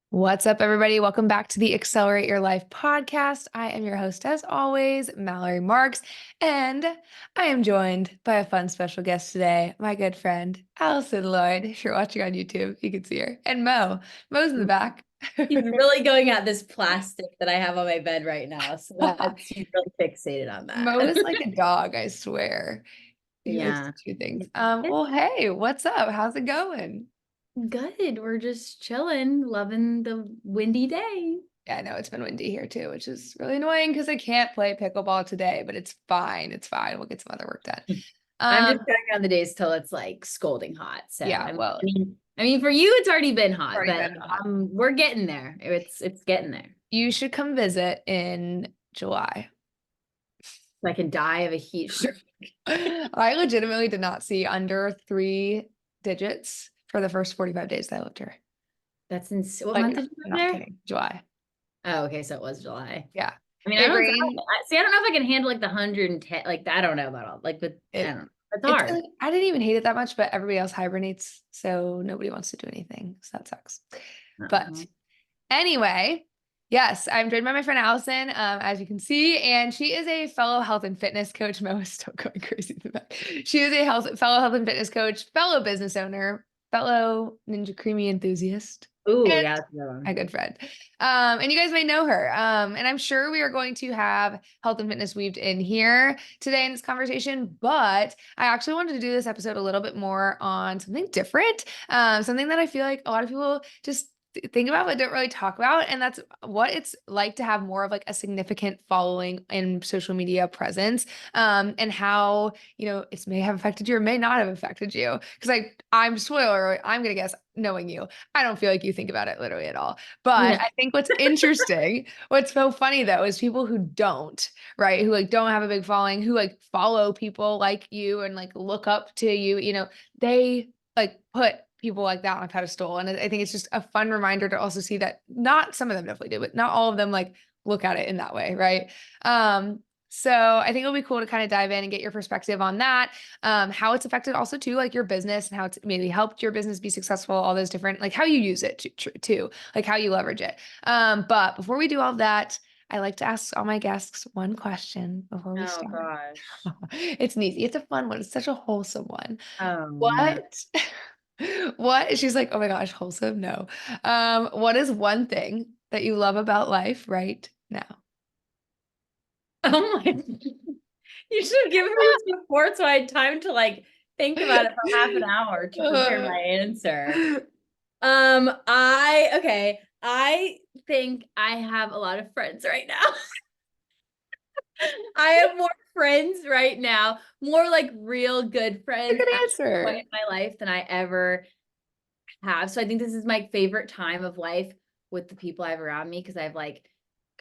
What's up, everybody? Welcome back to the Accelerate Your Life podcast. I am your host, as always, Mallory Marks, and I am joined by a fun special guest today, my good friend, Allison Lloyd. If you're watching on YouTube, you can see her. And Mo. Mo's in the back. He's really going at this plastic that I have on my bed right now. So he's really fixated on that. Mo is like a dog, I swear. He likes Yeah. to do things. Well, hey, what's up? How's it going? Good. We're just chilling, loving the windy day. Yeah, I know it's been windy here too, which is really annoying because I can't play pickleball today, but it's fine. It's fine. We'll get some other work done. I'm just counting on the days till it's like scalding hot. So Yeah, well, I mean, for you, it's already been hot, already but been hot. we're getting there. It's getting there. You should come visit in July. So I can die of a heat stroke. I legitimately did not see under 3 digits for the first 45 days that I lived here. That's insane. What Like, month did you live there? kidding. July. Oh, okay. So it was July. Yeah. I mean, It I don't rained. see. I don't know if I can handle like the 110. Like I don't know about all. Like, but I don't know. It's hard. I didn't even hate it that much, but everybody else hibernates, so nobody wants to do anything. So that sucks. But anyway, yes, I'm joined by my friend Allison, as you can see, and she is a fellow health and fitness coach. Mo is still going crazy in the back. She is a fellow health and fitness coach, fellow business owner, fellow Ninja Creamy enthusiast. Ooh, And yeah, that's a good one. a good friend. And you guys may know her. And I'm sure we are going to have health and fitness weaved in here today in this conversation, but I actually wanted to do this episode a little bit more on something different, something that I feel like a lot of people just think about but don't really talk about, and that's what it's like to have more of like a significant following in social media presence, and how it may have affected you or may not have affected you, because I'm spoiler, I'm gonna guess, knowing you, I don't feel like you think about it literally at all. But No. I think what's interesting, what's so funny though, is people who don't, right, who like don't have a big following, who like follow people like you and like look up to you, they like put people like that on a pedestal. And I think it's just a fun reminder to also see that not some of them definitely do, but not all of them like look at it in that way, right? So I think it'll be cool to kind of dive in and get your perspective on that, how it's affected also too, like your business, and how it's maybe helped your business be successful, all those different, like how you use it too, like how you leverage it. But before we do all of that, I like to ask all my guests one question before we start. Gosh. It's an easy, it's a fun one. It's such a wholesome one. Oh no. What? What? She's like, oh my gosh, wholesome? No. What is one thing that you love about life right now? Oh my. You should have given me this before so I had time to like think about it for half an hour to prepare my answer. I think I have a lot of friends right now. I have more friends right now, more like real good friends Good at this answer. point in my life than I ever have. So I think this is my favorite time of life with the people I have around me, because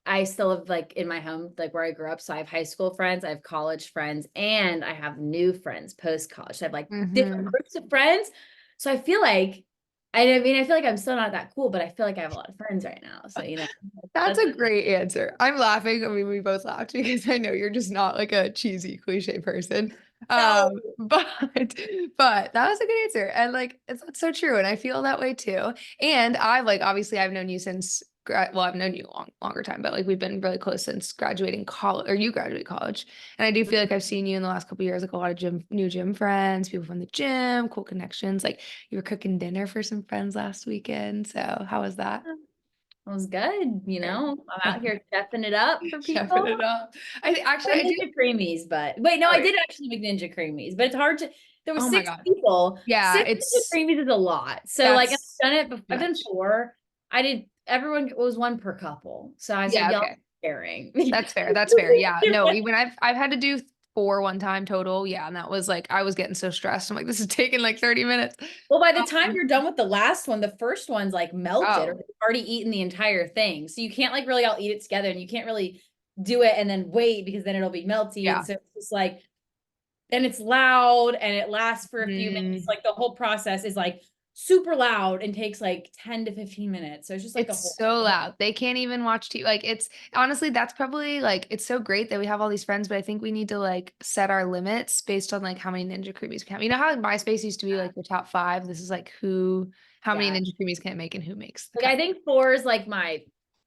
I still have like in my home, like where I grew up. So I have high school friends, I have college friends, and I have new friends post college. So I have like different groups of friends. So I feel like, I feel like I'm still not that cool, but I feel like I have a lot of friends right now. So, That's a great answer. I'm laughing. I mean, we both laughed because I know you're just not like a cheesy cliche person. No. But but that was a good answer. And like it's so true. And I feel that way too. And I've like obviously I've known you since well, I've known you longer time, but like we've been really close since graduating college, or you graduated college. And I do feel like I've seen you in the last couple of years, like a lot of new gym friends, people from the gym, cool connections. Like you were cooking dinner for some friends last weekend. So how was that? It was good. I'm out here chefing it up for Chefing people. it up. I do. Ninja creamies, but wait, no, Oh, I yeah. did actually make ninja creamies, but it's hard to. There were Oh my six God. people. Yeah, Six ninja creamies is a lot. So like I've that's done it before. I've done much. 4. I did. Everyone was one per couple. So I said, Yeah, y'all okay. sharing. That's fair. That's fair. Yeah. No, even I've had to do 4 one time total. Yeah. And that was like I was getting so stressed. I'm like, this is taking like 30 minutes. Well, by the time you're done with the last one, the first one's like melted or Oh, you've already eaten the entire thing. So you can't like really all eat it together, and you can't really do it and then wait because then it'll be melty. yeah. And so it's just like, and it's loud and it lasts for a few minutes. Mm, Like the whole process is like super loud and takes like 10 to 15 minutes. So it's just like a It's whole so loud. They can't even watch TV. Like it's honestly, that's probably like it's so great that we have all these friends, but I think we need to like set our limits based on like how many Ninja Creamies we have. You know how like MySpace used to be like your top five? This is like how many yeah. Ninja Creamies can it make and who makes the Like I cut. think four is like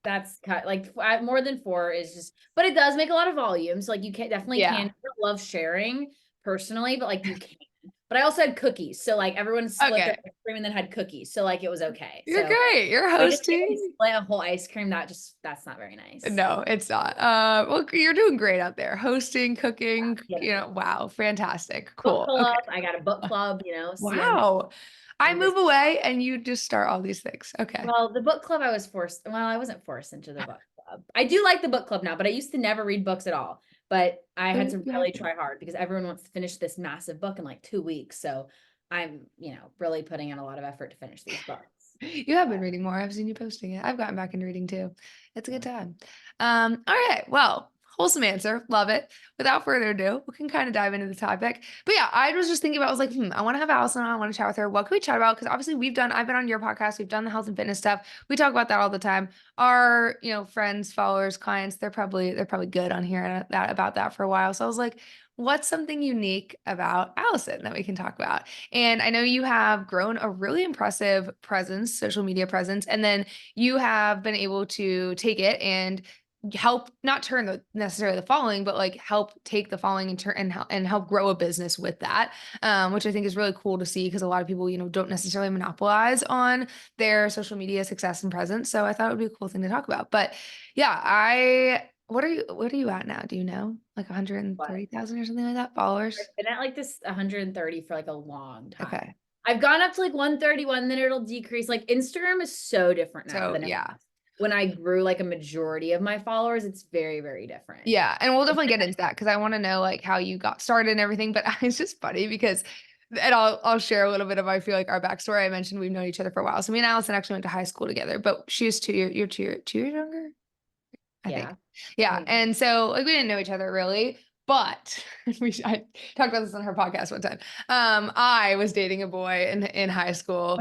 that's cut like more than four is just, but it does make a lot of volume. So like you can definitely can. Yeah. I don't love sharing personally, but like you can. But I also had cookies. So like everyone split their Okay. ice cream and then had cookies. So like it was okay. You're So great. You're I just can't hosting. split a whole ice cream. That's not very nice. No, it's not. Well, you're doing great out there. Hosting, cooking, Yeah. wow, fantastic. Book Cool. Okay. club. I got a book club, CM. Wow. I I'm just move away and you just start all these things. Okay. Well, the book club I was forced. Well, I wasn't forced into the book club. I do like the book club now, but I used to never read books at all. But I had to You have really try hard because everyone wants to finish this massive book in like 2 weeks. So I'm, really putting in a lot of effort to finish these books. You have been reading more. I've seen you posting it. I've gotten back into reading too. It's a good time. All right. Well, wholesome answer. Love it. Without further ado, we can kind of dive into the topic. But yeah, I was just thinking about, I was like, I want to have Allison on. I want to chat with her. What can we chat about? Because obviously I've been on your podcast. We've done the health and fitness stuff. We talk about that all the time. Our, friends, followers, clients, they're probably good on hearing about that for a while. So I was like, what's something unique about Allison that we can talk about? And I know you have grown a really impressive presence, social media presence, and then you have been able to take it and help not turn necessarily the following, but like help take the following and turn and help grow a business with that, which I think is really cool to see because a lot of people, don't necessarily monopolize on their social media success and presence. So I thought it would be a cool thing to talk about. But yeah, what are you at now? Do you know? Like But 130,000 or something like that followers? I've been at like this 130 for like a long time. Okay. I've gone up to like 131, then it'll decrease. Like Instagram is so different now So than it yeah. was when I grew like a majority of my followers. It's very, very different. Yeah, and we'll definitely get into that because I want to know like how you got started and everything. But it's just funny because, and I'll share a little bit of I feel like our backstory. I mentioned we've known each other for a while, so me and Allison actually went to high school together. But she was 2 years, you're 2 years younger, I think. Yeah. I Yeah, think and so like we didn't know each other really, but I talked about this on her podcast one time. I was dating a boy in high school.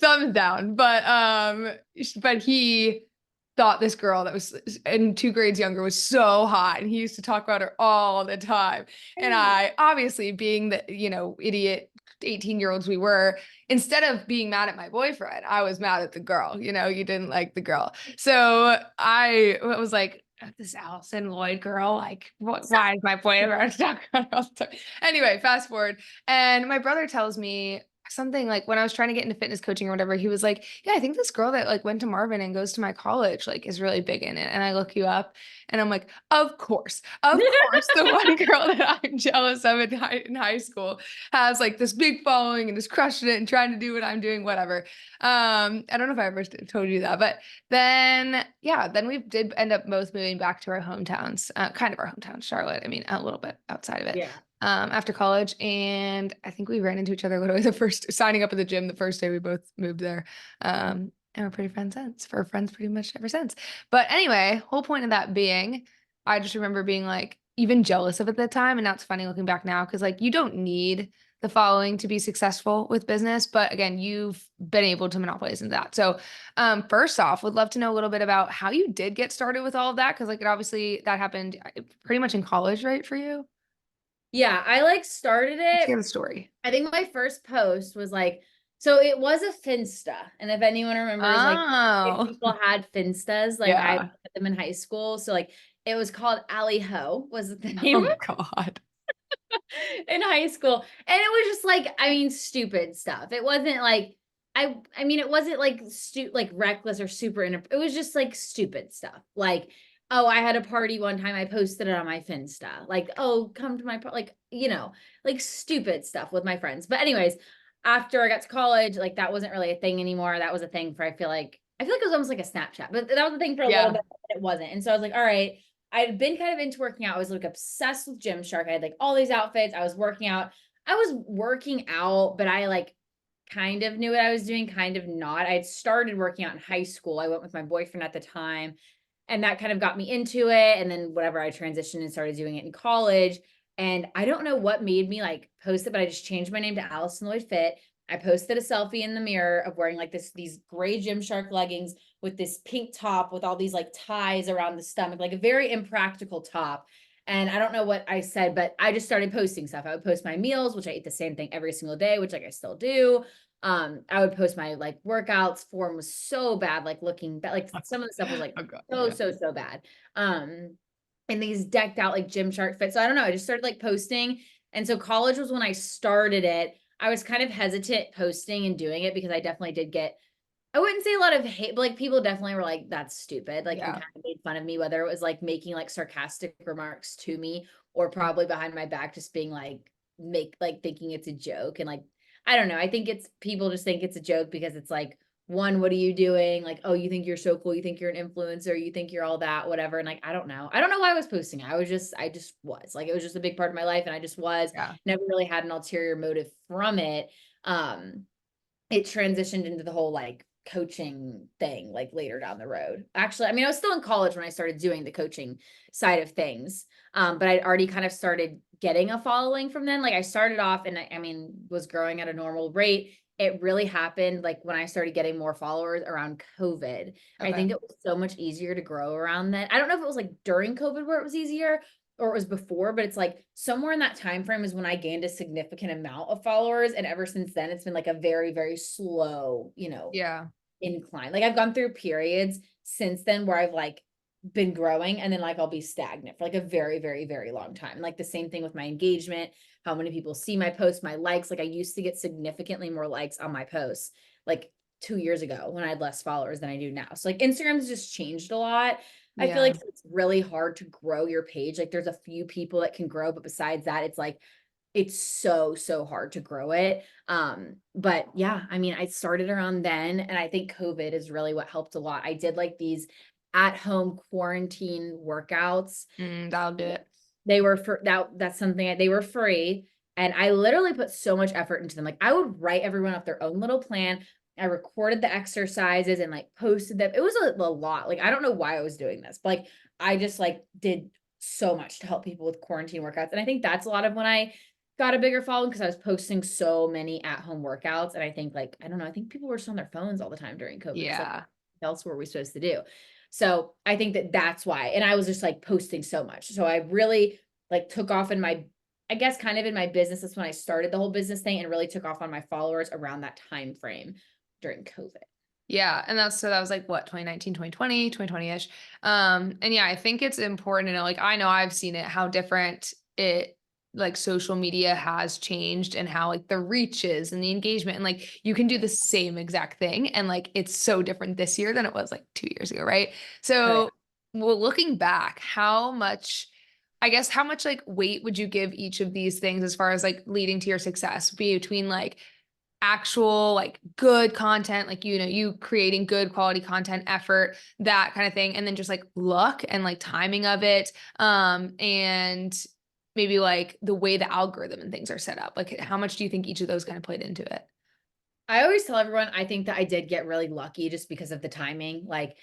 Thumbs down, but he thought this girl that was in 2 grades younger was so hot, and he used to talk about her all the time. And I obviously, being the idiot 18-year-olds we were, instead of being mad at my boyfriend, I was mad at the girl. You didn't like the girl. So I was like, this Allison Lloyd girl, like, why is my boyfriend talking about her all the time? Anyway, fast forward. And my brother tells me something like when I was trying to get into fitness coaching or whatever, he was like, yeah, I think this girl that like went to Marvin and goes to my college, like is really big in it. And I look you up and I'm like, of course, the one girl that I'm jealous of in high school has like this big following and is crushing it and trying to do what I'm doing, whatever. I don't know if I ever told you that, but then we did end up both moving back to our hometowns, kind of our hometown, Charlotte. I mean, a little bit outside of it, Yeah. after college. And I think we ran into each other literally the first signing up at the gym the first day we both moved there. And we're pretty friends since. We're friends pretty much ever since. But anyway, whole point of that being, I just remember being like even jealous of it at the time. And that's funny looking back now because like you don't need the following to be successful with business. But again, you've been able to monopolize into that. So first off, would love to know a little bit about how you did get started with all of that. Cause like it obviously that happened pretty much in college, right? For you? Yeah, I like started Let's it. hear the story. I think my first post was like, so it was a Finsta. And if anyone remembers, like if Oh, people had Finstas, like I yeah. had them in high school. So like it was called Alley Ho was the name Oh God. in high school. And it was just like, I mean, stupid stuff. It wasn't like I mean, it wasn't like like reckless or super it was just like stupid stuff. Like, oh, I had a party one time, I posted it on my Finsta. Like, oh, come to my like, like stupid stuff with my friends. But anyways, after I got to college, like that wasn't really a thing anymore. That was a thing for I feel like it was almost like a Snapchat, but that was a thing for a little Yeah. bit. It wasn't. And so I was like, all right, I had been kind of into working out. I was like obsessed with Gymshark. I had like all these outfits. I was working out. I was working out, but I like kind of knew what I was doing, kind of not. I had started working out in high school. I went with my boyfriend at the time, and that kind of got me into it. And then whatever, I transitioned and started doing it in college. And I don't know what made me like post it, but I just changed my name to Allison Lloyd Fit. I posted a selfie in the mirror of wearing like these gray Gymshark leggings with this pink top with all these like ties around the stomach, like a very impractical top. And I don't know what I said, but I just started posting stuff. I would post my meals, which I ate the same thing every single day, which like I still do. I would post my like workouts. Form was so bad, like looking bad, like some of the stuff was like Oh God, so, yeah. so bad. And these decked out like Gymshark fits. So I don't know. I just started like posting. And so college was when I started it. I was kind of hesitant posting and doing it because I definitely did get, I wouldn't say a lot of hate, but like people definitely were like, that's stupid. Like, and Yeah. kind of made fun of me, whether it was like making like sarcastic remarks to me or probably behind my back, just being like, thinking it's a joke. And like, I don't know. I think it's people just think it's a joke because it's like, one, what are you doing? Like, oh, you think you're so cool. You think you're an influencer. You think you're all that, whatever. And like, I don't know. I don't know why I was posting. I just was like, it was just a big part of my life. And I just was Yeah. never really had an ulterior motive from it. Um, it transitioned into the whole like coaching thing like later down the road. Actually, I mean, I was still in college when I started doing the coaching side of things. But I'd already kind of started getting a following from then. Like I started off and I mean, was growing at a normal rate. It really happened like when I started getting more followers around COVID. I Okay. think it was so much easier to grow around then. I don't know if it was like during COVID where it was easier or it was before, but it's like somewhere in that time frame is when I gained a significant amount of followers. And ever since then, it's been like a very, very slow, Yeah. incline. Like I've gone through periods since then where I've like been growing and then like I'll be stagnant for like a very, very, very long time. And like the same thing with my engagement, how many people see my posts, my likes. Like I used to get significantly more likes on my posts like 2 years ago when I had less followers than I do now. So like Instagram's just changed a lot. I feel Yeah. like it's really hard to grow your page. Like there's a few people that can grow, but besides that, it's like it's so, so hard to grow it. But yeah, I mean, I started around then, and I think COVID is really what helped a lot. I did like these at home quarantine workouts. That'll do it. They were for that's something they were free. And I literally put so much effort into them. Like I would write everyone up their own little plan. I recorded the exercises and like posted them. It was a lot. Like I don't know why I was doing this, but like I just like did so much to help people with quarantine workouts. And I think that's a lot of when I got a bigger following because I was posting so many at home workouts. And I think like, I don't know, I think people were just on their phones all the time during COVID because like Yeah. what else were we supposed to do? So I think that that's why. And I was just like posting so much. So I really like took off in my, I guess kind of in my business. That's when I started the whole business thing and really took off on my followers around that time frame during COVID. Yeah, and that was like what, 2019, 2020, 2020-ish. And yeah, I think it's important to know, like I know I've seen it, how different it like social media has changed and how like the reach is and the engagement and like you can do the same exact thing and like it's so different this year than it was like 2 years ago, right? Oh, yeah. So, well, looking back, how much I guess how much like weight would you give each of these things as far as like leading to your success between like actual like good content, like you creating good quality content, effort, that kind of thing, and then just like luck and like timing of it, and maybe like the way the algorithm and things are set up, like how much do you think each of those kind of played into it? I always tell everyone I think that I did get really lucky just because of the timing. Like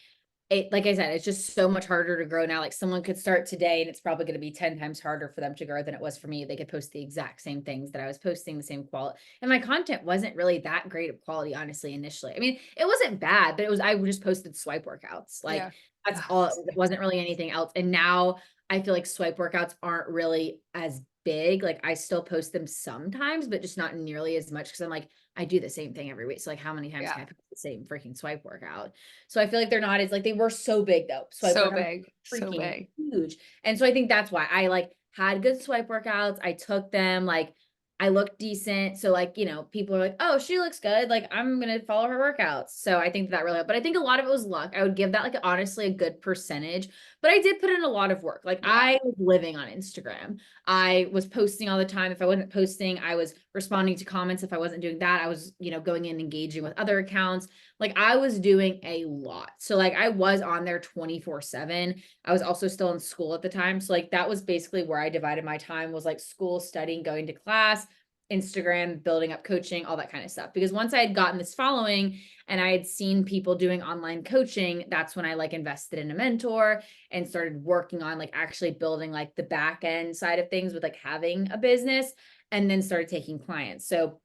it, like I said, it's just so much harder to grow now. Like someone could start today and it's probably going to be 10 times harder for them to grow than it was for me. They could post the exact same things that I was posting, the same quality. And my content wasn't really that great of quality, honestly, initially. I mean, it wasn't bad, but I just posted swipe workouts. Like Yeah. that's Ah, all, it same. wasn't really anything else. And now I feel like swipe workouts aren't really as big. Like I still post them sometimes, but just not nearly as much because I'm like, I do the same thing every week. So like how many times Yeah. can I post the same freaking swipe workout? So I feel like they're not as like they were so big though. Swipe So workouts big, are so freaking big. huge. And so I think that's why I like had good swipe workouts. I took them, like I looked decent. So like, people are like, oh, she looks good. Like I'm gonna follow her workouts. So I think that really helped. But I think a lot of it was luck. I would give that like honestly a good percentage. But I did put in a lot of work. Like Yeah. I was living on Instagram. I was posting all the time. If I wasn't posting, I was responding to comments. If I wasn't doing that, I was, going in engaging with other accounts. Like I was doing a lot. So like I was on there 24/7. I was also still in school at the time. So like that was basically where I divided my time, was like school, studying, going to class, Instagram, building up coaching, all that kind of stuff. Because once I had gotten this following and I had seen people doing online coaching, that's when I like invested in a mentor and started working on like actually building like the back end side of things with like having a business, and then started taking clients. So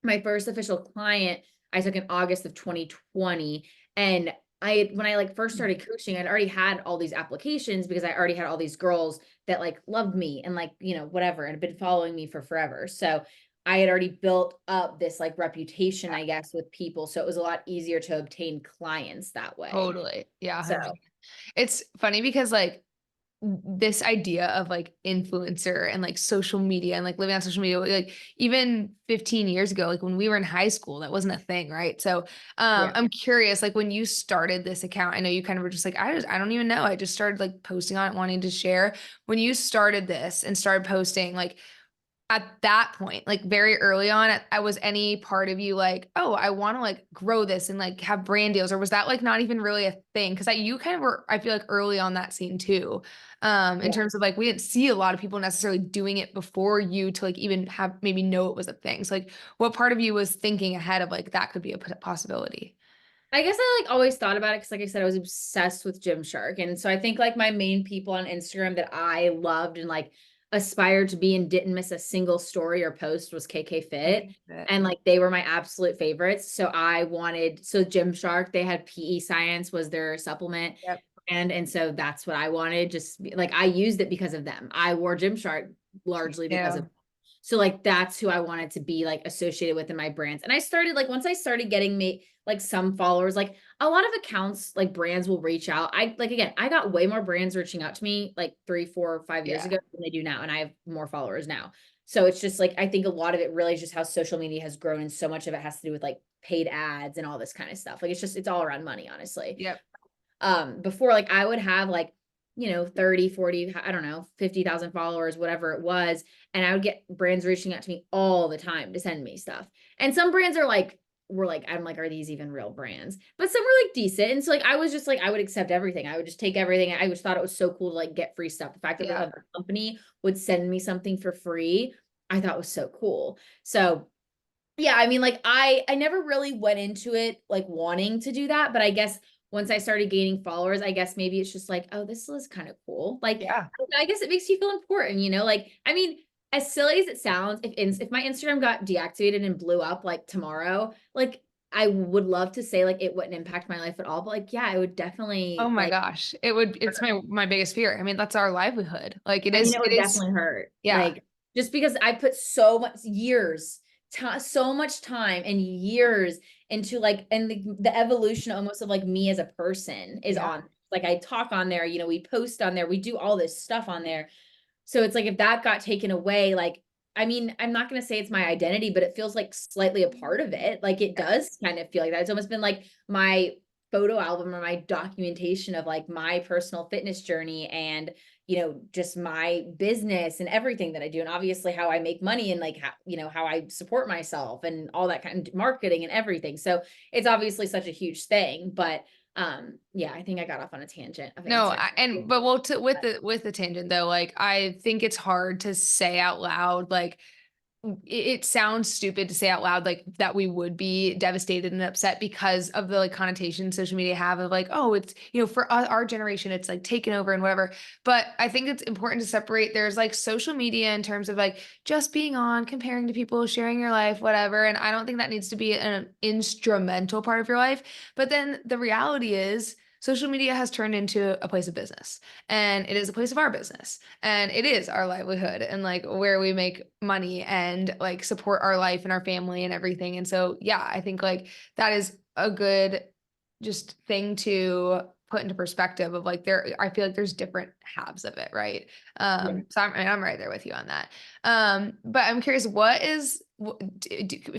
my first official client I took in August of 2020. And when I like first started coaching, I'd already had all these applications because I already had all these girls that like loved me and like, whatever, and have been following me for forever. So I had already built up this like reputation, I guess, with people. So it was a lot easier to obtain clients that way. Totally. Yeah, So 100%. It's funny because like this idea of like influencer and like social media and like living on social media, like even 15 years ago, like when we were in high school, that wasn't a thing, right? So yeah. I'm curious, like when you started this account, I know you kind of were just like, I don't even know. I just started like posting on it, wanting to share. When you started this and started posting, like at that point, like very early on, I was any part of you like, oh, I want to like grow this and like have brand deals, or was that like not even really a thing? Because you kind of were, I feel like early on that scene too, in Yeah. terms of like we didn't see a lot of people necessarily doing it before you to like even have maybe know it was a thing. So like, what part of you was thinking ahead of like that could be a possibility? I guess I like always thought about it because, like I said, I was obsessed with Gymshark. And so I think like my main people on Instagram that I loved and like aspired to be and didn't miss a single story or post was KK I Fit. think that. And like they were my absolute favorites. So Gymshark, they had PE Science was their supplement. Yep. And so that's what I wanted. Like I used it because of them. I wore Gymshark largely because of Yeah. so like that's who I wanted to be like associated with in my brands. And I started like once I started getting me like some followers, like a lot of accounts, like brands will reach out. I like again, I got way more brands reaching out to me like 3, 4, 5 years Yeah. ago than they do now. And I have more followers now. So it's just like I think a lot of it really is just how social media has grown, and so much of it has to do with like paid ads and all this kind of stuff. Like it's all around money, honestly. Yep. Before like I would have like 30, 40, I don't know, 50,000 followers, whatever it was, and I would get brands reaching out to me all the time to send me stuff. And some brands I'm like, are these even real brands? But some were like decent. And so like I was just like I would accept everything. I would just take everything. I just thought it was so cool to like get free stuff. The fact that Yeah. a company would send me something for free, I thought was so cool. So yeah, I mean, like I never really went into it like wanting to do that, but I guess once I started gaining followers, I guess maybe it's just like, oh, this is kind of cool. Like, Yeah. I guess it makes you feel important, Like, I mean, as silly as it sounds, if my Instagram got deactivated and blew up like tomorrow, like I would love to say like it wouldn't impact my life at all, but like, yeah, it would Oh definitely my like, gosh. It's my biggest fear. I mean, that's our livelihood. Like I mean, it it would is, definitely hurt. yeah. Like, just because I put so much years, so much time and years into like, and the evolution almost of like me as a person is Yeah. on. Like, I talk on there, we post on there, we do all this stuff on there. So it's like if that got taken away, like, I mean, I'm not going to say it's my identity, but it feels like slightly a part of it. Like it does kind of feel like that. It's almost been like my photo album or my documentation of like my personal fitness journey and, just my business and everything that I do. And obviously how I make money and like how I support myself and all that kind of marketing and everything. So it's obviously such a huge thing, but yeah, I think I got off on a tangent of No, answering. but well, with the tangent though, like I think it's hard to say out loud, like it sounds stupid to say out loud like that we would be devastated and upset because of the like connotation social media have of like, oh, it's for our generation it's like taken over and whatever. But I think it's important to separate. There's like social media in terms of like just being on, comparing to people, sharing your life, whatever, and I don't think that needs to be an instrumental part of your life. But then the reality is social media has turned into a place of business, and it is a place of our business, and it is our livelihood and like where we make money and like support our life and our family and everything. And so yeah, I think like that is a good just thing to put into perspective of like I feel like there's different halves of it, right? Yeah. So I'm right there with you on that. But I'm curious,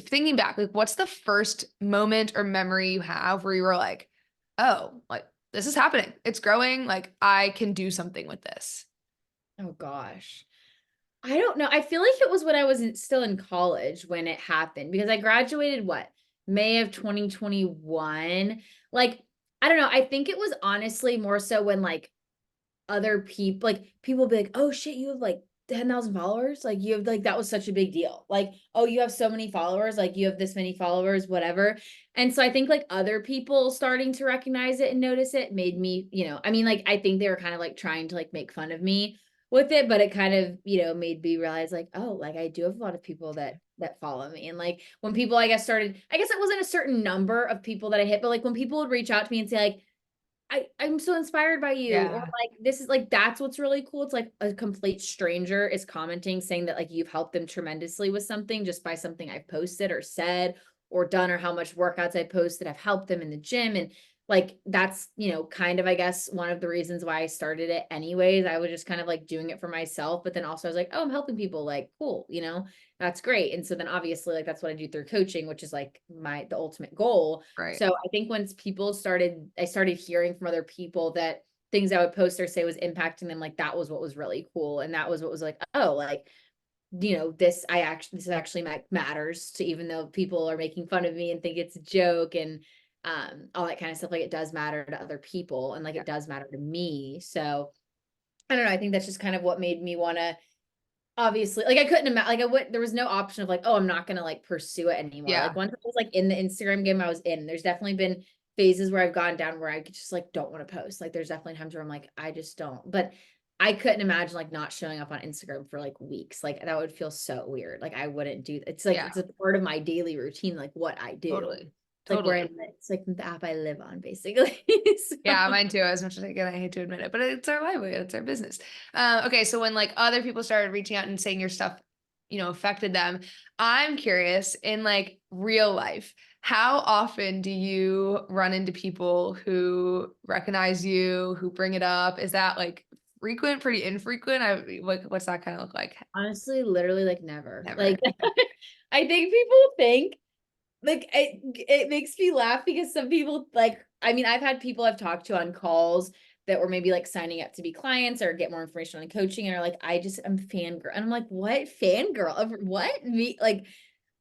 thinking back, like what's the first moment or memory you have where you were like, oh, like this is happening, it's growing, like I can do something with this? Oh gosh. I don't know. I feel like it was when I was still in college when it happened because I graduated May of 2021. Like, I don't know. I think it was honestly more so when like other people be like, "Oh shit, you have like 10,000 followers." Like you have like that was such a big deal. Like, "Oh, you have so many followers, like you have this many followers, whatever." And so I think like other people starting to recognize it and notice it made me, I mean like I think they were kind of like trying to like make fun of me with it, but it kind of, made me realize like, oh, like I do have a lot of people that that follow me. And like when people, I guess, started, I guess it wasn't a certain number of people that I hit, but like when people would reach out to me and say like, I'm so inspired by you, or Yeah. like this is like that's what's really cool. It's like a complete stranger is commenting saying that like you've helped them tremendously with something just by something I've posted or said or done, or how much workouts I posted. I've helped them in the gym. And like that's, you know, kind of, I guess, one of the reasons why I started it anyways. I was just kind of like doing it for myself, but then also I was like, oh, I'm helping people, like cool, you know, that's great. And so then obviously like that's what I do through coaching, which is like the ultimate goal. Right. So I think once I started hearing from other people that things I would post or say was impacting them, like that was what was really cool. And that was what was like, oh, like, you know, this actually matters to, even though people are making fun of me and think it's a joke and all that kind of stuff, like it does matter to other people and like Yeah. it does matter to me. So I don't know. I think that's just kind of what made me want to, obviously, like I couldn't imagine, like I would, there was no option of like, oh, I'm not gonna like pursue it anymore. Yeah. Like once I was like in the Instagram game I was in, there's definitely been phases where I've gone down where I just like don't want to post. Like there's definitely times where I'm like, I just don't. But I couldn't imagine like not showing up on Instagram for like weeks. Like that would feel so weird. Like I wouldn't do, it's like Yeah. it's a part of my daily routine, like what I do. Totally. It's like where Totally. it's like the app I live on, basically. Yeah, So mine too. As much as I can, I hate to admit it, but it's our livelihood, it's our business. Okay, so when like other people started reaching out and saying your stuff, affected them, I'm curious in like real life, how often do you run into people who recognize you, who bring it up? Is that like frequent, pretty infrequent? What's that kind of look like? honestly, literally like never. Never. Like I think people think like it makes me laugh because some people like, I mean, I've had people I've talked to on calls that were maybe like signing up to be clients or get more information on coaching and are like, I'm fangirl. And I'm like, what fangirl of what? Me like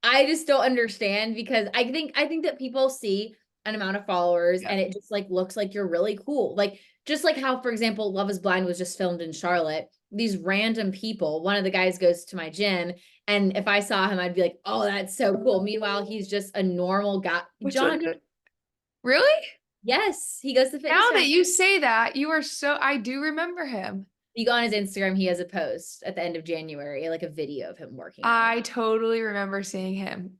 I just don't understand because I think that people see an amount of followers Yeah. and it just like looks like you're really cool. Like just like how, for example, Love is Blind was just filmed in Charlotte. These random people, one of the guys goes to my gym, and if I saw him, I'd be like, oh, that's so cool. Meanwhile, he's just a normal guy. Which John, one? Really? yes, he goes to Fitness Now that Factory. you say that, I do remember him. You go on his Instagram, he has a post at the end of January, like a video of him working out. I totally remember seeing him.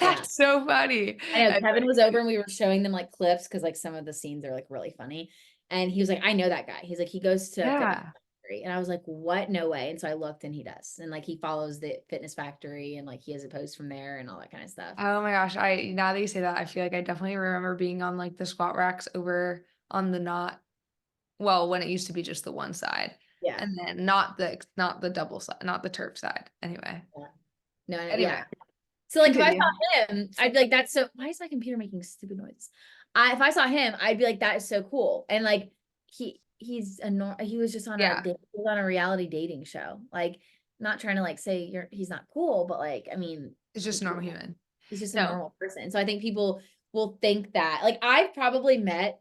Yeah. That's so funny. I know That's Kevin really was over cute. and we were showing them like clips because like some of the scenes are like really funny. And he was like, I know that guy. He's like, he goes to Fitness Yeah. Factory. And I was like, what? No way. And so I looked and he does. And like he follows the Fitness Factory and like he has a post from there and all that kind of stuff. Oh my gosh. Now that you say that, I feel like I definitely remember being on like the squat racks over on the when it used to be just the one side. Yeah. And then not the double side, not the turf side. Anyway. Yeah. No, Anyway, yeah. So like if I continue. saw him, I'd be like, that's so, why is my computer making stupid noises? If I saw him, I'd be like, that is so cool. And like he was just on Yeah. he was on a reality dating show. Like not trying to like say he's not cool, but like, I mean, It's just a normal human. he's just a No. normal person. So I think people will think that. Like I've probably met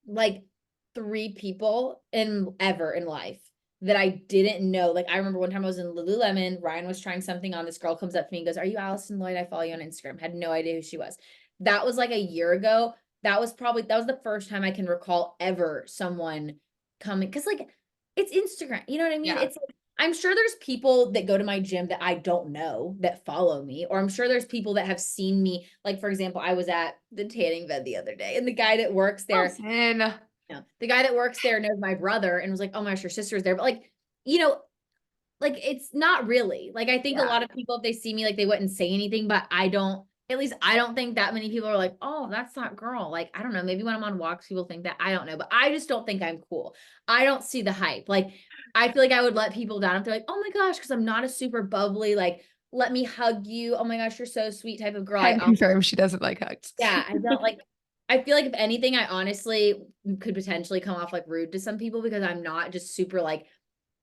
like 3 people ever in life that I didn't know. Like I remember one time I was in Lululemon, Ryan was trying something on, this girl comes up to me and goes, are you Allison Lloyd? I follow you on Instagram. Had no idea who she was. That was like a year ago. That was the first time I can recall ever someone coming. Cause like it's Instagram. You know what I mean? Yeah. It's like, I'm sure there's people that go to my gym that I don't know that follow me, or I'm sure there's people that have seen me. Like, for example, I was at the tanning bed the other day and the guy that works there, Allison. the guy that works there knows my brother and was like, oh my gosh, your sister's there. But like, you know, like it's not really. Like I think a Yeah. lot of people, if they see me, like they wouldn't say anything, but at least I don't think that many people are like, oh, that's that girl. Like, I don't know. Maybe when I'm on walks, people think that. I don't know. But I just don't think I'm cool. I don't see the hype. Like, I feel like I would let people down if they're like, oh my gosh, because I'm not a super bubbly, like, let me hug you. Oh my gosh, you're so sweet type of girl. Can confirm she doesn't like hugs. Yeah, I don't like, I feel like if anything, I honestly could potentially come off like rude to some people because I'm not just super like,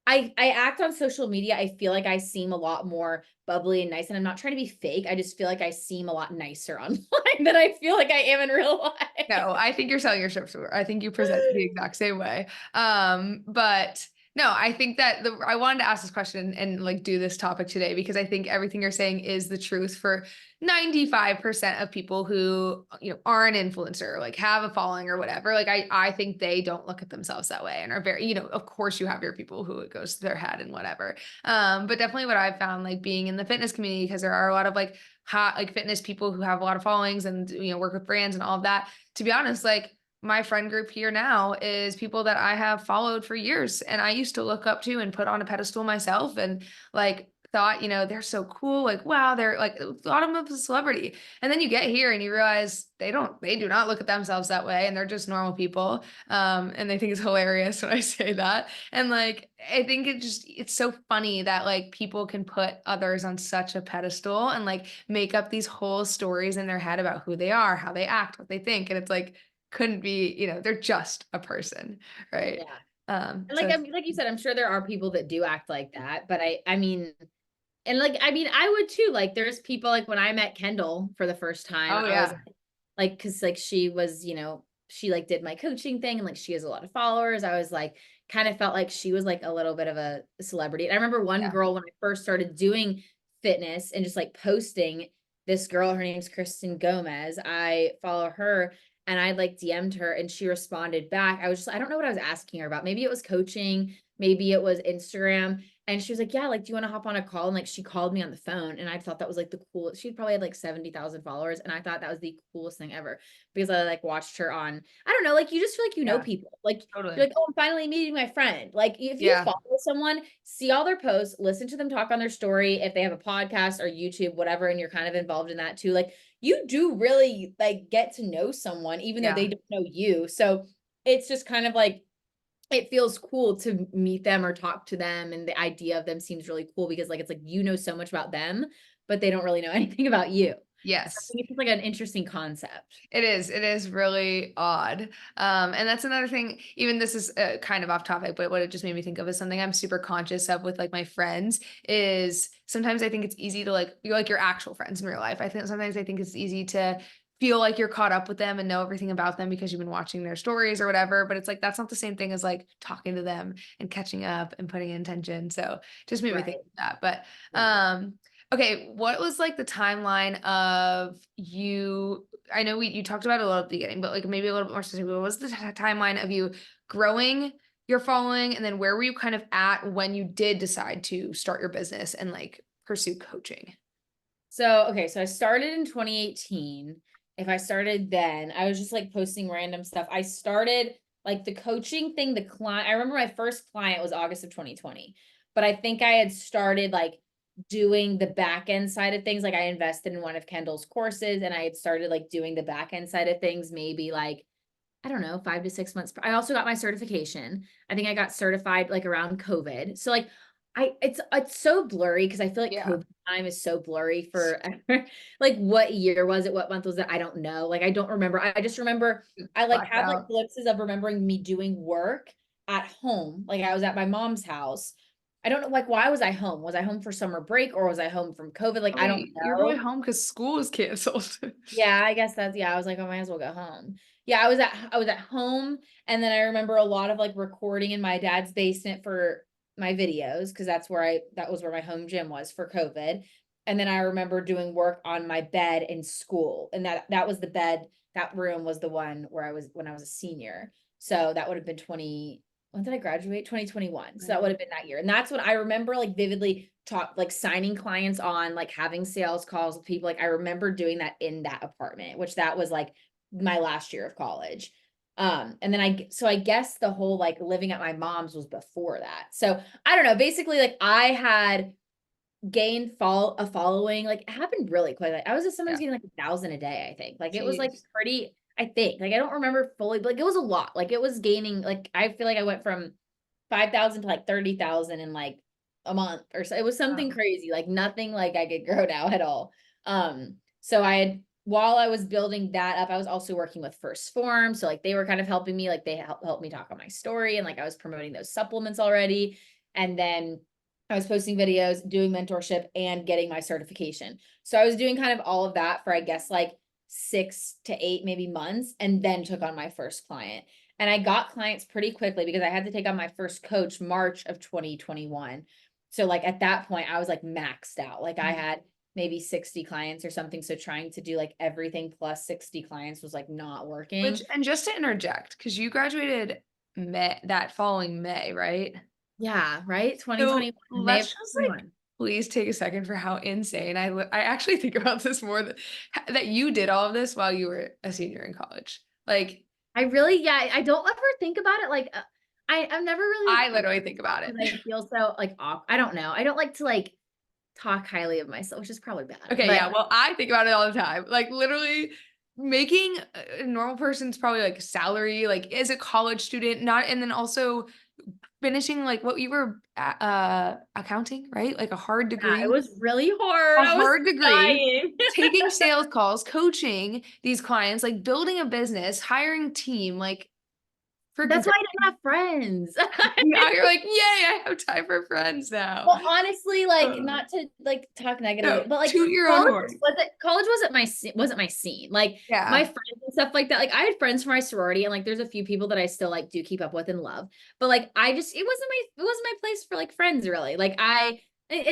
I act on social media. I feel like I seem a lot more bubbly and nice, and I'm not trying to be fake. I just feel like I seem a lot nicer online than I feel like I am in real life. No, I think you're selling your service. I think you present the exact same way. But No, I think that I wanted to ask this question and like do this topic today because I think everything you're saying is the truth for 95% of people who, are an influencer, like have a following or whatever. Like I think they don't look at themselves that way and are very, of course you have your people who it goes to their head and whatever. But definitely what I've found like being in the fitness community, because there are a lot of like hot like fitness people who have a lot of followings and work with brands and all of that. To be honest, like my friend group here now is people that I have followed for years and I used to look up to and put on a pedestal myself and like thought, they're so cool. Like, wow, they're like a lot of them of a celebrity. And then you get here and you realize they do not look at themselves that way and they're just normal people. And they think it's hilarious when I say that. And like, I think it's so funny that like people can put others on such a pedestal and like make up these whole stories in their head about who they are, how they act, what they think. And it's like, couldn't be, they're just a person, right? Yeah. And So like, I mean, like you said, I'm sure there are people that do act like that, but I mean, and like, I mean, I would too. Like, there's people like when I met Kendall for the first time, oh I was yeah. like, cause like she was, she like did my coaching thing and like she has a lot of followers. I was like, kind of felt like she was like a little bit of a celebrity. And I remember one Yeah. girl when I first started doing fitness and just like posting, this girl, her name's Kristen Gomez. I follow her and I like DM'd her and she responded back. I was just, I don't know what I was asking her about. Maybe it was coaching, maybe it was Instagram. And she was like, yeah, like, do you want to hop on a call? And like, she called me on the phone and I thought that was like the coolest. She probably had like 70,000 followers. And I thought that was the coolest thing ever because I like watched her on, I don't know, like you just feel like, Yeah. people, like you're Totally. like, oh, I'm finally meeting my friend. Like if you Yeah. follow someone, see all their posts, listen to them talk on their story. If they have a podcast or YouTube, whatever, and you're kind of involved in that too, like you do really like get to know someone, even though Yeah. they don't know you. So it's just kind of like, it feels cool to meet them or talk to them. And the idea of them seems really cool because like, it's like, so much about them, but they don't really know anything about you. So I Yes. think it's just like an interesting concept. It is really odd. And that's another thing, even this is kind of off topic, but what it just made me think of is something I'm super conscious of with like my friends is sometimes I think it's easy to like, you're like your actual friends in real life. Sometimes I think it's easy to feel like you're caught up with them and know everything about them because you've been watching their stories or whatever. But it's like, that's not the same thing as like talking to them and catching up and putting intention. So just made me think Right. of that. But, Right. okay, what was like the timeline of you? I know you talked about it a little at the beginning, but like maybe a little bit more specific. What was the timeline of you growing your following, and then where were you kind of at when you did decide to start your business and like pursue coaching? So, okay. So I started in 2018. If I started then, I was just like posting random stuff. I started like the coaching thing, the client, I remember my first client was August of 2020, but I think I had started like doing the back end side of things. Like I invested in one of Kendall's courses and I had started like doing the back end side of things, maybe like, I don't know, 5 to 6 months. I also got my certification. I think I got certified like around COVID. So like it's so blurry because I feel like Yeah. COVID time is so blurry for like what year was it? What month was it? I don't know. Like I don't remember. I just remember I like Blacked have like out. glimpses of remembering me doing work at home. Like I was at my mom's house. I don't know, like why was I home? Was I home for summer break or was I home from COVID? Like I don't You're probably know. home because school is canceled. Yeah, I guess that's, yeah, I was like, I might as well go home. Yeah, I was at home and then I remember a lot of like recording in my dad's basement for my videos because that was where my home gym was for COVID. And then I remember doing work on my bed in school. And that was the bed, that room was the one where I was when I was a senior. So that would have been 20, when did I graduate? 2021. So that would Right. have been that year. And that's what I remember like vividly like signing clients on, like having sales calls with people. Like I remember doing that in that apartment, which that was like my last year of college. And then I guess the whole like living at my mom's was before that. So I don't know. Basically, like I had gained a following, like it happened really quick. Like I was just sometimes Yeah. getting like 1,000 a day, I think. Like it was like Jeez. pretty, I think. Like I don't remember fully, but like it was a lot. Like it was gaining, like I feel like I went from 5,000 to like 30,000 in like a month or so. It was something Wow. crazy, like nothing like I could grow now at all. So I had, while I was building that up, I was also working with First Form. So like they were kind of helping me, like they helped me talk on my story and like I was promoting those supplements already. And then I was posting videos, doing mentorship and getting my certification. So I was doing kind of all of that for, I guess, like 6 to 8 maybe months and then took on my first client. and I got clients pretty quickly because I had to take on my first coach March of 2021. So like at that point I was like maxed out. Like I had maybe 60 clients or something. So trying to do like everything plus 60 clients was like not Which, working. and just to interject, because you graduated May, that following May, right? Yeah, right? So 2021, May of let's just like 2021. please take a second for how insane I actually think about this more that you did all of this while you were a senior in college. Like I really, yeah, I don't ever think about it. Like, I've never really I like literally think about it. because I feel so like off. I don't know. I don't like to like talk highly of myself, which is probably bad. Okay, But yeah, well, I think about it all the time. Like literally making a normal person's probably like salary, like as a college student, not and then also finishing like what you were accounting, right? Like yeah, it degree, was really hard. a I was hard degree, dying. taking sales calls, coaching these clients, like building a business, hiring team, like freaking That's why crazy. I didn't have friends. Now you're like, yay, I have time for friends now. Well, honestly, like Uh, not to like talk negatively, no, but like toot your own college horn. college wasn't my scene. Like my Yeah. friends and stuff like that. Like I had friends from my sorority, and like there's a few people that I still like do keep up with and love. But like I just it wasn't my place for like friends really. Like and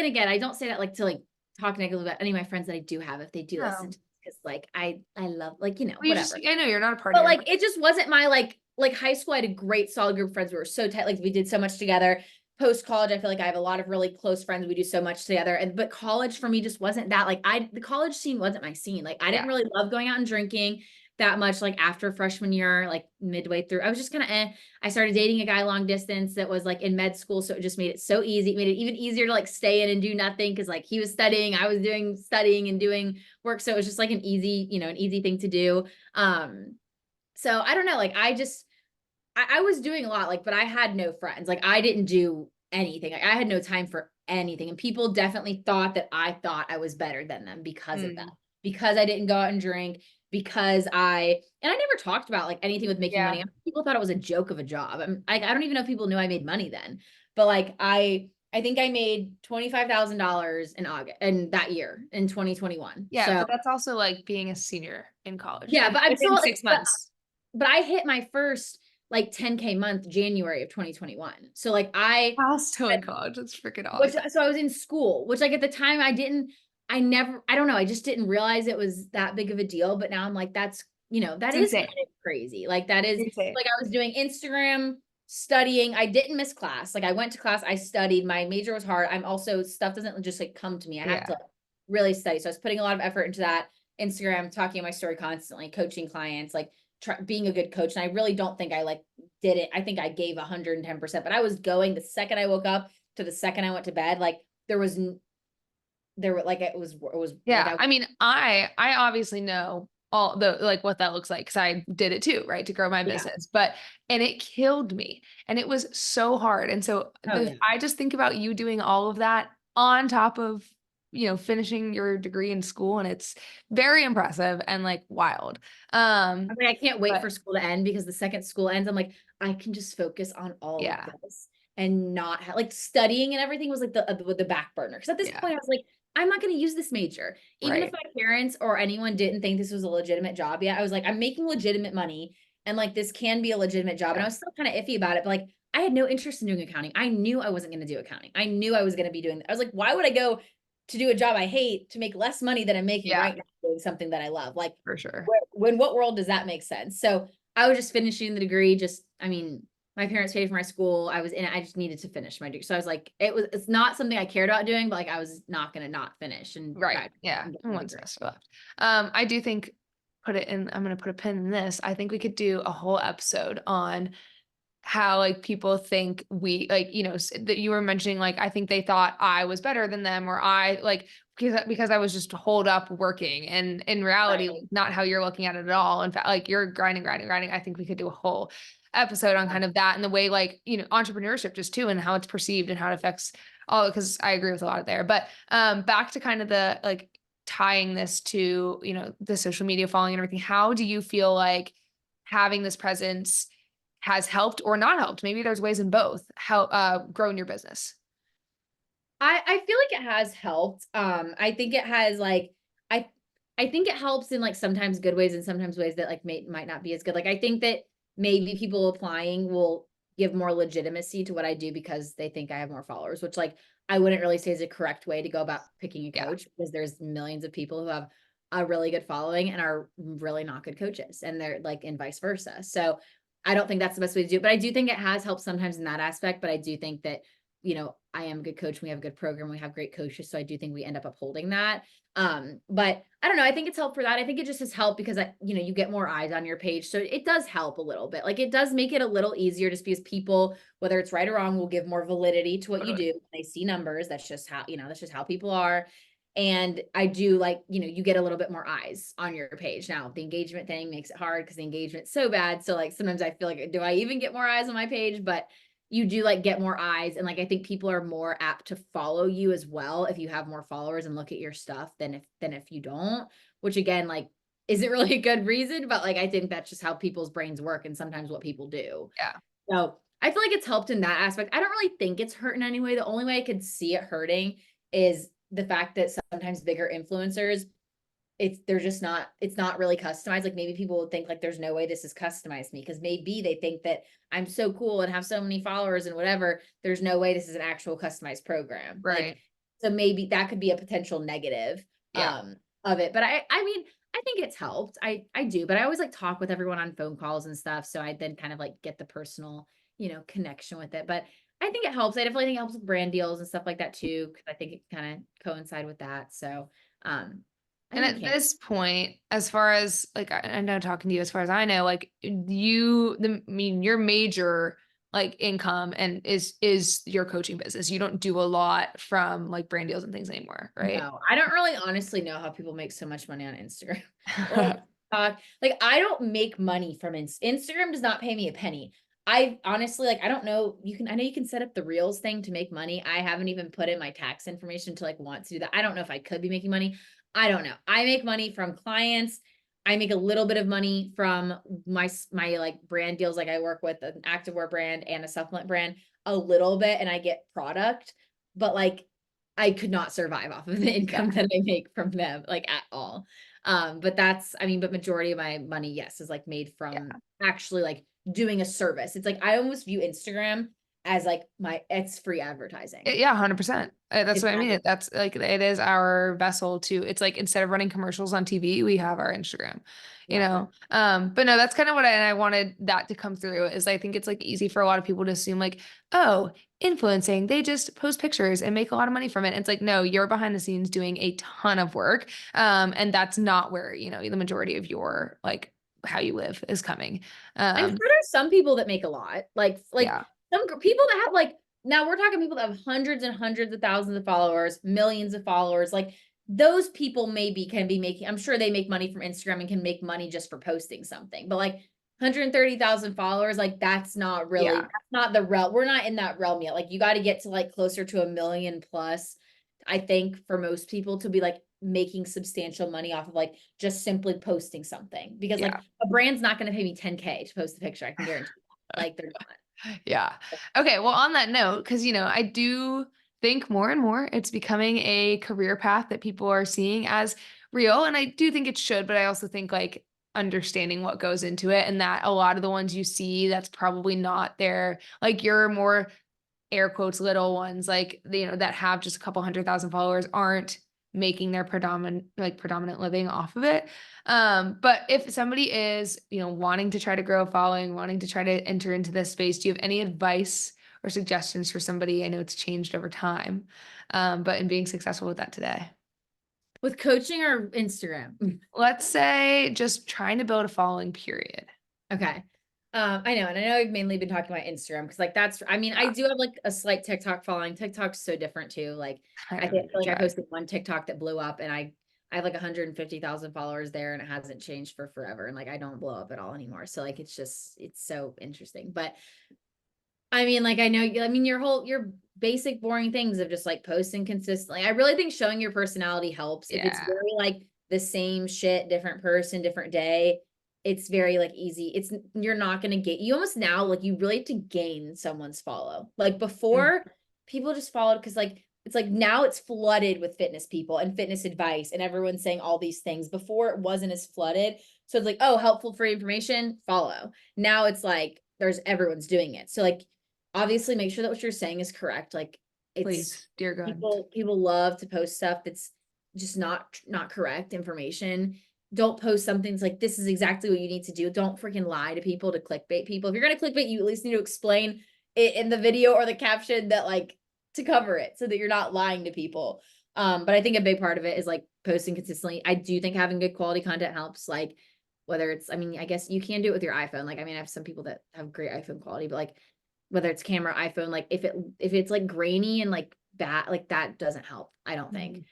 again I don't say that like to like talk negatively about any of my friends that I do have if they do listen No. to because like I love like Well, you just, whatever. I know you're not a But partier. like it just wasn't my like high school. I had a great solid group of friends. We were so tight. Like we did so much together. Post college, I feel like I have a lot of really close friends. We do so much together. And but college for me just wasn't that. Like the college scene wasn't my scene. Like I Yeah. didn't really love going out and drinking that much. Like after freshman year, like midway through, I was just kind of I started dating a guy long distance that was like in med school, so it just made it so easy. It made it even easier to like stay in and do nothing because like he was studying, I was doing studying and doing work. So it was just like an easy, an easy thing to do. So I don't know, like I was doing a lot, like, but I had no friends. Like I didn't do anything. Like I had no time for anything. And people definitely thought I was better than them because of that. Mm, Because I didn't go out and drink, because I never talked about like anything with making yeah. money. People thought it was a joke of a job. I don't even know if people knew I made money then. But like I think I made $25,000 in August and that year in 2021. Yeah, So but that's also like being a senior in college, yeah, like but I'm within still like, 6 months. but I hit my first like 10K month January of 2021. So like While still in college. That's freaking which awesome. so I was in school, which like at the time I don't know, I just didn't realize it was that big of a deal. But now I'm like, that It's is kind insane. of crazy. Like that is Insane. like I was doing Instagram studying. I didn't miss class. Like I went to class, I studied. My major was hard. I'm also stuff doesn't just like come to me. I have to Yeah. like, really study. So I was putting a lot of effort into that. Instagram, talking in my story constantly, coaching clients, like being a good coach. And I really don't think I like did it. I think I gave 110%, but I was going the second I woke up to the second I went to bed. Like there were like it was like Yeah. I mean, I obviously know all the like what that looks like because I did it too, right? To grow my yeah. business. But and it killed me. And it was so hard. And so Oh yeah. I just think about you doing all of that on top of, finishing your degree in school. And it's very impressive and like wild. I mean, I can't wait But for school to end because the second school ends, I'm like, I can just focus on all of yeah, this and not like studying and everything was like the back burner. Because at this yeah, point, I was like, I'm not going to use this major. Even if right. my parents or anyone didn't think this was a legitimate job yet, I was like, I'm making legitimate money and like this can be a legitimate job. And Yeah, I was still kind of iffy about it, but like I had no interest in doing accounting. I knew I wasn't going to do accounting. I knew I was going to be doing. I was like, why would I go to do a job I hate to make less money than I'm making yeah, right now doing something that I love? Like for sure. when what world does that make sense? So I was just finishing the degree. I mean, my parents paid for my school. I was in it. I just needed to finish my degree. So I was like, it's not something I cared about doing, but like I was not going to not finish and Right. graduate Yeah. and get And my one degree. semester left. I do think I'm gonna put a pin in this. I think we could do a whole episode on how like people think we like, that you were mentioning, like, I think they thought I was better than them, or I like because I was just holed up working. And in reality, Right. like, not how you're looking at it at all. In fact, like you're grinding, grinding, grinding. I think we could do a whole episode on Yeah. kind of that and the way like, entrepreneurship just too and how it's perceived and how it affects all because I agree with a lot of there. But back to kind of the like tying this to, the social media following and everything. How do you feel like having this presence has helped or not helped? Maybe there's ways in both help growing your business. I feel like it has helped. I think it has like I I think it helps in like sometimes good ways and sometimes ways that like might not be as good. Like I think that maybe people applying will give more legitimacy to what I do because they think I have more followers, which like I wouldn't really say is a correct way to go about picking a Yeah. coach, because there's millions of people who have a really good following and are really not good coaches, and they're like, and vice versa. So I don't think that's the best way to do it, but I do think it has helped sometimes in that aspect. But I do think that, I am a good coach. We have a good program. We have great coaches. So I do think we end up upholding that. But I don't know. I think it's helped for that. I think it just has helped because you get more eyes on your page. So it does help a little bit. Like, it does make it a little easier just because people, whether it's right or wrong, will give more validity to what you Totally. do. They see numbers. That's just how people are. And I do like, you get a little bit more eyes on your page. Now, the engagement thing makes it hard because the engagement's so bad. So like, sometimes I feel like, do I even get more eyes on my page? But you do like get more eyes. And like, I think people are more apt to follow you as well if you have more followers and look at your stuff than if you don't, which again, like, isn't really a good reason, but like, I think that's just how people's brains work and sometimes what people do. Yeah. So I feel like it's helped in that aspect. I don't really think it's hurt in any way. The only way I could see it hurting is the fact that sometimes bigger influencers, it's not really customized. Like, maybe people would think like, there's no way this is customized to me, because maybe they think that I'm so cool and have so many followers and whatever. There's no way this is an actual customized program. Like, Right. so maybe that could be a potential negative Yeah. of it. But I mean, I think it's helped. I do, but I always like talk with everyone on phone calls and stuff. So I then kind of like get the personal, connection with it. But I think it helps. I definitely think it helps with brand deals and stuff like that too, because I think it kind of coincide with that. So I And think it at can. this point, as far as like, I know talking to you, as far as I know, like your major like income and is your coaching business. You don't do a lot from like brand deals and things anymore, right? No, I don't really honestly know how people make so much money on Instagram or TikTok. Like, I don't make money from Instagram does not pay me a penny. I honestly, like, I don't know. I know you can set up the Reels thing to make money. I haven't even put in my tax information to like want to do that. I don't know if I could be making money. I don't know. I make money from clients. I make a little bit of money from my like brand deals. Like, I work with an activewear brand and a supplement brand a little bit, and I get product, but like, I could not survive off of the Yeah. income that I make from them, like, at all. But but majority of my money, yes, is like made from Yeah. actually like doing a service. It's like, I almost view Instagram as like it's free advertising. Yeah, 100%. That's It's what I mean. adver- That's like it is our vessel to. It's like instead of running commercials on TV, we have our Instagram. You yeah. know. But no, that's kind of what and I wanted that to come through. Is I think it's like easy for a lot of people to assume like, oh, influencing, they just post pictures and make a lot of money from it. And it's like, no, you're behind the scenes doing a ton of work. And that's not where the majority of your like how you live is coming. I'm sure there's some people that make a lot, like Yeah, people that have like, now we're talking people that have hundreds and hundreds of thousands of followers, millions of followers. Like, those people maybe can be making, I'm sure they make money from Instagram and can make money just for posting something. But like, 130,000 followers, like, that's yeah, not the realm. We're not in that realm yet. Like, you got to get to like closer to 1 million plus, I think, for most people to be like making substantial money off of like just simply posting something, because like, yeah. a brand's not going to pay me 10K to post a picture. I can guarantee that. Like, they're not. Yeah. Okay. Well, on that note, because, I do think more and more it's becoming a career path that people are seeing as real. And I do think it should, but I also think like understanding what goes into it and that a lot of the ones you see, that's probably not their, like your more air quotes little ones, like, that have just a couple 100,000 followers aren't making their predominant living off of it. But if somebody is, wanting to try to grow a following, wanting to try to enter into this space, do you have any advice or suggestions for somebody? I know it's changed over time, but in being successful with that today. With coaching or Instagram? Let's say just trying to build a following, period. Okay. I know, and I know I've mainly been talking about Instagram because like I mean, I Yeah, do have like a slight TikTok following. TikTok's so different too. Like, I I don't feel even like I try. posted one TikTok that blew up, and I have like 150,000 followers there, and it hasn't changed for forever. And like, I don't blow up at all anymore. So like, it's so interesting. But I mean, like, your basic boring things of just like posting consistently. I really think showing your personality helps. If it's Yeah. very like the same shit, different person, different day, it's very like easy. You're not going to get, you almost now, like, you really have to gain someone's follow. Like, Mm. before, people just followed because like it's like now it's flooded with fitness people and fitness advice, and everyone's saying all these things. Before it wasn't as flooded. So it's like, oh, helpful free information, follow. Now it's like there's everyone's doing it. So like obviously make sure that what you're saying is correct. Like it's Please, dear God. people love to post stuff that's just not correct information. Don't post something like this is exactly what you need to do. Don't freaking lie to people to clickbait people. If you're gonna clickbait, you at least need to explain it in the video or the caption that like to cover it so that you're not lying to people. But I think a big part of it is like posting consistently. I do think having good quality content helps. Like whether it's, I mean, I guess you can do it with your iPhone. Like, I mean, I have some people that have great iPhone quality, but like whether it's camera, iPhone, like if it's like grainy and like bad, like that doesn't help, I don't think.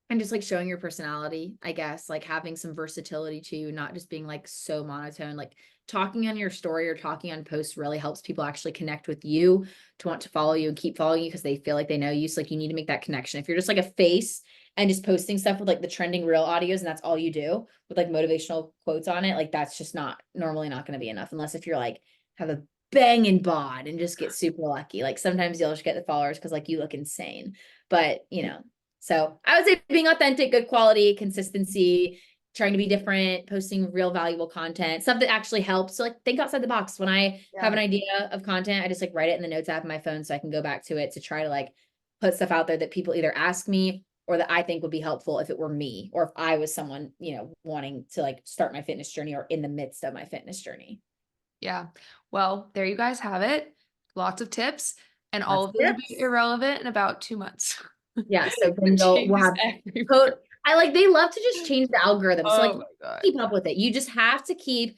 And just like showing your personality, I guess, like having some versatility too, not just being like so monotone. Like talking on your story or talking on posts really helps people actually connect with you, to want to follow you and keep following you because they feel like they know you. So like you need to make that connection. If you're just like a face and just posting stuff with like the trending reel audios and that's all you do with like motivational quotes on it, like that's just not normally not going to be enough, unless if you're like have a banging bod and just get super lucky. Like sometimes you'll just get the followers because like you look insane, but you know. So I would say being authentic, good quality, consistency, trying to be different, posting real valuable content, stuff that actually helps. So like think outside the box. When I have an idea of content, I just like write it in the notes app of my phone so I can go back to it to try to like put stuff out there that people either ask me or that I think would be helpful if it were me, or if I was someone, you know, wanting to like start my fitness journey or in the midst of my fitness journey. Yeah. Well, there you guys have it. Lots of tips, and all Lots of of those will be tips. irrelevant in about 2 months. Yeah, so then It we'll changes have everywhere. I like they love to just change the algorithm. So like Oh my God. keep up with it. You just have to keep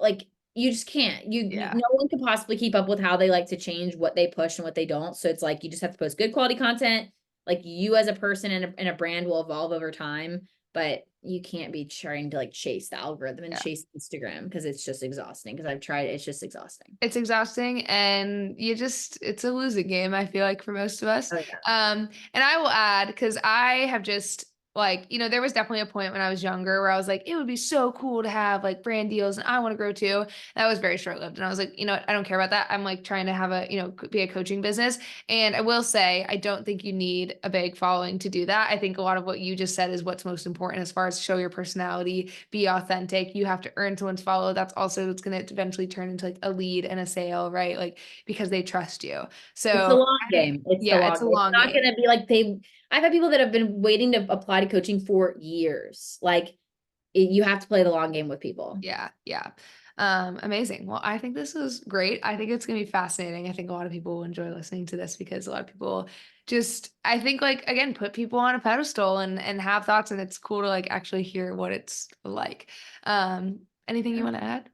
like you just can't. Yeah. No one can possibly keep up with how they like to change what they push and what they don't. So it's like you just have to post good quality content. Like you as a person and a brand will evolve over time, but you can't be trying to like chase the algorithm and Yeah. chase Instagram because it's just exhausting. Because I've tried, it's just exhausting. It's exhausting, and it's a losing game, I feel like, for most of us. Oh yeah. And I will add, because I have just like, there was definitely a point when I was younger where I was like, it would be so cool to have like brand deals and I want to grow too. That was very short-lived. And I was like, what, I don't care about that. I'm like trying to have a, be a coaching business. And I will say, I don't think you need a big following to do that. I think a lot of what you just said is what's most important as far as show your personality, be authentic. You have to earn someone's follow. That's also what's going to eventually turn into like a lead and a sale, right? Like because they trust you. It's the So long game. It's the yeah, long it's a game. It's long not game. going to be like I've had people that have been waiting to apply to coaching for years. Like you have to play the long game with people. Yeah, yeah. Amazing. Well, I think this was great. I think it's gonna be fascinating. I think a lot of people will enjoy listening to this because a lot of people just, I think, like, again, put people on a pedestal and have thoughts, and it's cool to like actually hear what it's like. Anything you Yeah. want to add?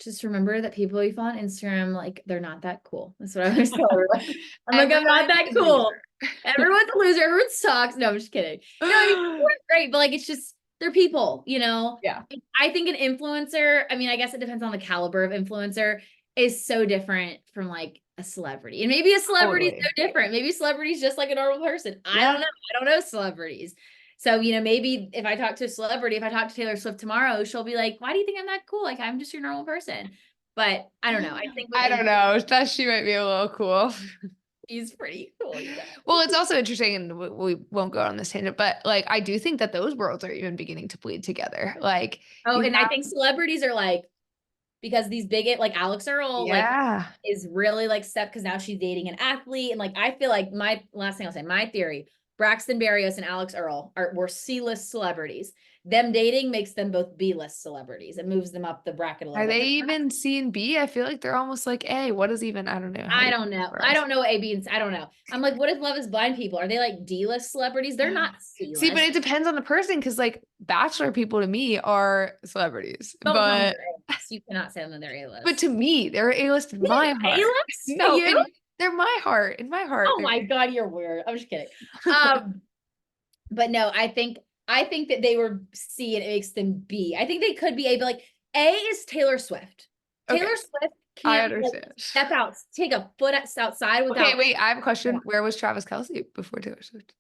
Just remember that people you follow on Instagram, like they're not that cool. That's what I always tell everyone. I'm like, I'm not Everyone that is a cool. loser. Everyone's a loser. Everyone sucks. No, I'm just kidding. No, I mean, people are great, but like it's just they're people, you know? Yeah, I think an influencer, I mean, I guess it depends on the caliber of influencer, is so different from like a celebrity. And maybe a celebrity is totally. so different. Maybe celebrity's just like a normal person. I Yeah. don't know. I don't know celebrities. So, maybe if I talk to a celebrity, if I talk to Taylor Swift tomorrow, she'll be like, why do you think I'm that cool? Like, I'm just your normal person. But I don't know. I think with I don't influencers, know. That she might be a little cool. he's pretty cool, you guys. Well, it's also interesting, and we won't go on this tangent, but like I do think that those worlds are even beginning to bleed together. Like Oh, you and I have, think celebrities are like, because these big, like Alex Earl, like yeah. is really like step because now she's dating an athlete. And like, I feel like my last thing I'll say, my theory, Braxton Berrios and Alex Earl were C-list celebrities. Them dating makes them both B-list celebrities. It moves them up the bracket a little Are bit. they 'Cause even C and B? I feel like they're almost like A. What is even? I don't know how I to don't know. for I us. don't know A, B, and C. I don't know. I'm like, what if Love is Blind people? Are they like D-list celebrities? They're not See, but C-list. it depends on the person because like bachelor people to me are celebrities, Don't tell me but they're A-list. You cannot say them they're but A-list. to me they're A-list in my heart. A-list to No, you? they're my heart. In my heart, Oh they're my God, you're weird. I'm just kidding. But no, I think that they were C and it makes them B. I think they could be A, but like A is Taylor Swift. okay. Taylor Swift I can't like understand. step out, take a foot outside Okay, without wait. I have a question. Where was Travis Kelce before Taylor Swift?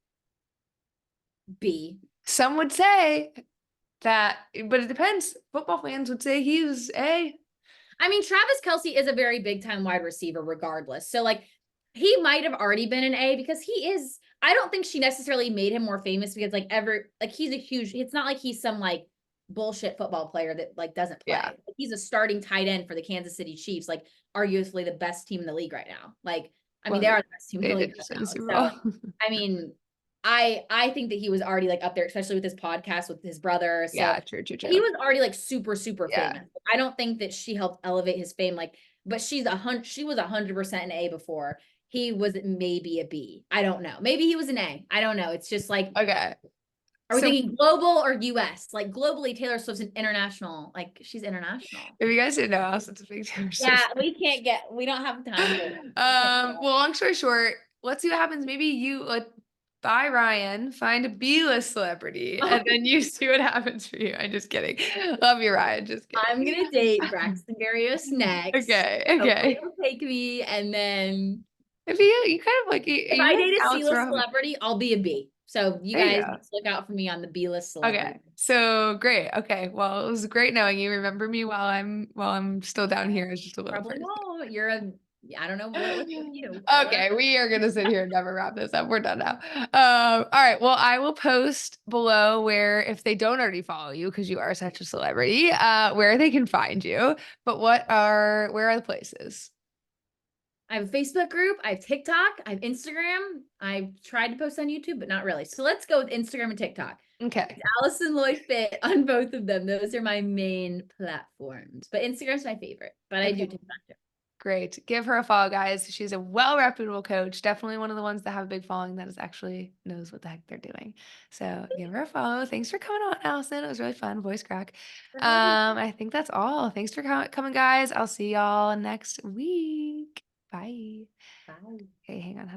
B. Some would say that, but it depends. Football fans would say he was A. I mean, Travis Kelce is a very big time wide receiver, regardless. So like he might have already been an A because he is. I don't think she necessarily made him more famous because he's a huge. It's not like he's some like bullshit football player that like doesn't Yeah. play. He's a starting tight end for the Kansas City Chiefs, like arguably the best team in the league right now. Like, I mean, Well, they are the best team in they the did league just right win the now. Super So, Bowl. I mean, I think that he was already like up there, especially with his podcast with his brother. So Yeah, true, true, he true. was already like super, super Yeah. famous. I don't think that she helped elevate his fame. Like, but she was 100% an A before. He was maybe a B. I don't know. Maybe he was an A. I don't know. It's just like, Okay. are we So thinking global or US? Like globally, Taylor Swift's an international. Like she's international. if you guys didn't know, Allison's a big Taylor Yeah, Swift. we don't have time for that. Well, long story short, let's see what happens. Maybe you like buy Ryan, find a B-list celebrity, and then you see what happens for you. I'm just kidding. Love you, Ryan. Just kidding. I'm gonna date Braxton Garrios next. Okay, Hopefully okay. he'll take me, and then If you kind of like if you I like date a Alex C-list Roman. celebrity, I'll be a B. So you There you guys go. need to look out for me on the B-list celebrity. Okay. So great. Okay. Well, it was great knowing you. Remember me while I'm still down here as just a little Probably person. won't. I don't know what's with you. Okay, we are gonna sit here and never wrap this up. We're done now. All right. Well, I will post below where if they don't already follow you, because you are such a celebrity, where they can find you. But where are the places? I have a Facebook group. I have TikTok. I have Instagram. I've tried to post on YouTube, but not really. So let's go with Instagram and TikTok. Okay. Allison Lloyd Fit on both of them. Those are my main platforms. But Instagram's my favorite. But I do Okay. TikTok too. Great. Give her a follow, guys. She's a well-reputable coach. Definitely one of the ones that have a big following that is actually knows what the heck they're doing. So give her a follow. Thanks for coming on, Allison. It was really fun. Voice crack. For having me. I think that's all. Thanks for coming, guys. I'll see y'all next week. Bye. Bye. Okay, hang on.